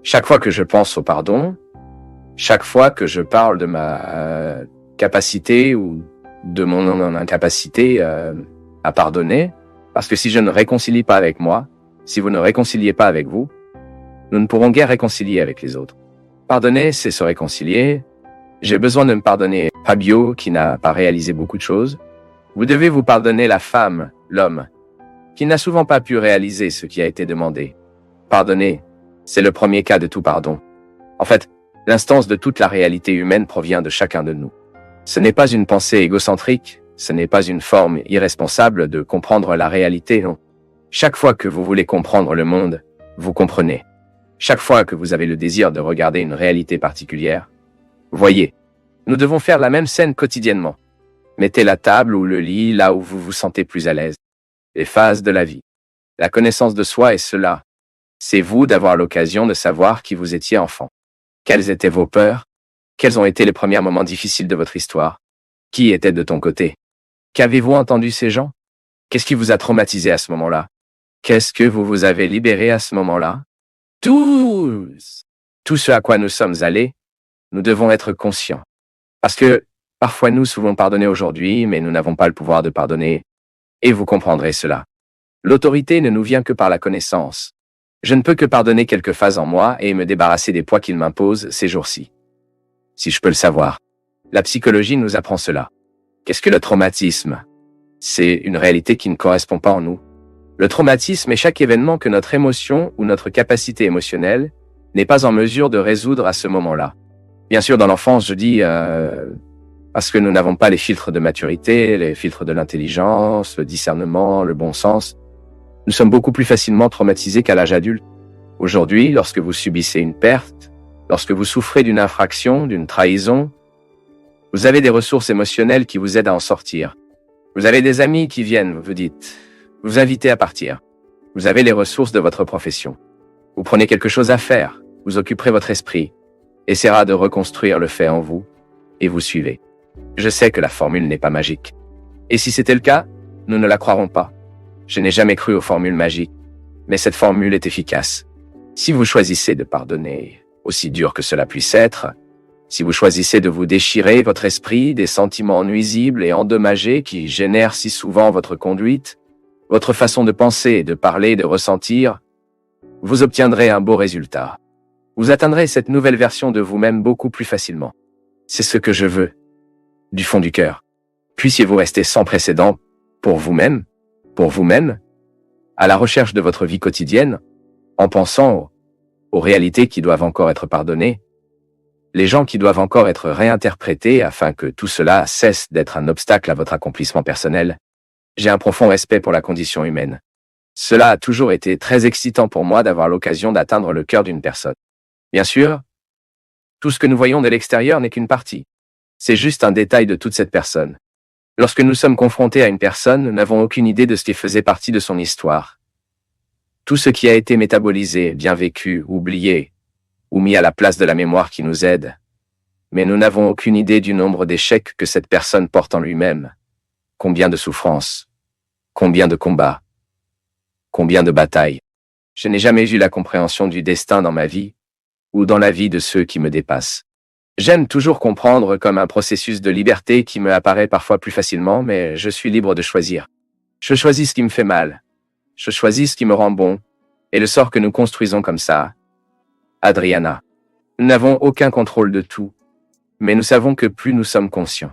Chaque fois que je pense au pardon, chaque fois que je parle de ma capacité ou de mon incapacité à pardonner, parce que si je ne réconcilie pas avec moi, si vous ne réconciliez pas avec vous, nous ne pourrons guère réconcilier avec les autres. Pardonner, c'est se réconcilier. J'ai besoin de me pardonner Fabio, qui n'a pas réalisé beaucoup de choses. Vous devez vous pardonner la femme, l'homme, qui n'a souvent pas pu réaliser ce qui a été demandé. Pardonner, c'est le premier cas de tout pardon. En fait, l'instance de toute la réalité humaine provient de chacun de nous. Ce n'est pas une pensée égocentrique, ce n'est pas une forme irresponsable de comprendre la réalité, non. Chaque fois que vous voulez comprendre le monde, vous comprenez. Chaque fois que vous avez le désir de regarder une réalité particulière, voyez, nous devons faire la même scène quotidiennement. Mettez la table ou le lit là où vous vous sentez plus à l'aise. Les phases de la vie. La connaissance de soi est cela. C'est vous d'avoir l'occasion de savoir qui vous étiez enfant. Quelles étaient vos peurs? Quels ont été les premiers moments difficiles de votre histoire? Qui était de ton côté? Qu'avez-vous entendu ces gens? Qu'est-ce qui vous a traumatisé à ce moment-là? Qu'est-ce que vous vous avez libéré à ce moment-là? Tout ce à quoi nous sommes allés, nous devons être conscients. Parce que parfois nous pouvons pardonner aujourd'hui, mais nous n'avons pas le pouvoir de pardonner. Et vous comprendrez cela. L'autorité ne nous vient que par la connaissance. Je ne peux que pardonner quelques phases en moi et me débarrasser des poids qu'il m'impose ces jours-ci. Si je peux le savoir. La psychologie nous apprend cela. Qu'est-ce que le traumatisme? C'est une réalité qui ne correspond pas en nous. Le traumatisme est chaque événement que notre émotion ou notre capacité émotionnelle n'est pas en mesure de résoudre à ce moment-là. Bien sûr, dans l'enfance, je dis parce que nous n'avons pas les filtres de maturité, les filtres de l'intelligence, le discernement, le bon sens. Nous sommes beaucoup plus facilement traumatisés qu'à l'âge adulte. Aujourd'hui, lorsque vous subissez une perte, lorsque vous souffrez d'une infraction, d'une trahison, vous avez des ressources émotionnelles qui vous aident à en sortir. Vous avez des amis qui viennent, vous dites, vous invitez à partir. Vous avez les ressources de votre profession. Vous prenez quelque chose à faire, vous occuperez votre esprit, essaiera de reconstruire le fait en vous, et vous suivez. Je sais que la formule n'est pas magique. Et si c'était le cas, nous ne la croirons pas. Je n'ai jamais cru aux formules magiques, mais cette formule est efficace. Si vous choisissez de pardonner, aussi dur que cela puisse être, si vous choisissez de vous déchirer votre esprit des sentiments nuisibles et endommagés qui génèrent si souvent votre conduite, votre façon de penser, de parler, de ressentir, vous obtiendrez un beau résultat. Vous atteindrez cette nouvelle version de vous-même beaucoup plus facilement. C'est ce que je veux, du fond du cœur. Puissiez-vous rester sans précédent pour vous-même, à la recherche de votre vie quotidienne, en pensant aux réalités qui doivent encore être pardonnées, les gens qui doivent encore être réinterprétés afin que tout cela cesse d'être un obstacle à votre accomplissement personnel. J'ai un profond respect pour la condition humaine. Cela a toujours été très excitant pour moi d'avoir l'occasion d'atteindre le cœur d'une personne. Bien sûr, tout ce que nous voyons de l'extérieur n'est qu'une partie. C'est juste un détail de toute cette personne. Lorsque nous sommes confrontés à une personne, nous n'avons aucune idée de ce qui faisait partie de son histoire. Tout ce qui a été métabolisé, bien vécu, oublié, ou mis à la place de la mémoire qui nous aide. Mais nous n'avons aucune idée du nombre d'échecs que cette personne porte en lui-même. Combien de souffrances, combien de combats, combien de batailles. Je n'ai jamais eu la compréhension du destin dans ma vie, ou dans la vie de ceux qui me dépassent. J'aime toujours comprendre comme un processus de liberté qui me apparaît parfois plus facilement, mais je suis libre de choisir. Je choisis ce qui me fait mal. Je choisis ce qui me rend bon, et le sort que nous construisons comme ça. Adriana. Nous n'avons aucun contrôle de tout, mais nous savons que plus nous sommes conscients,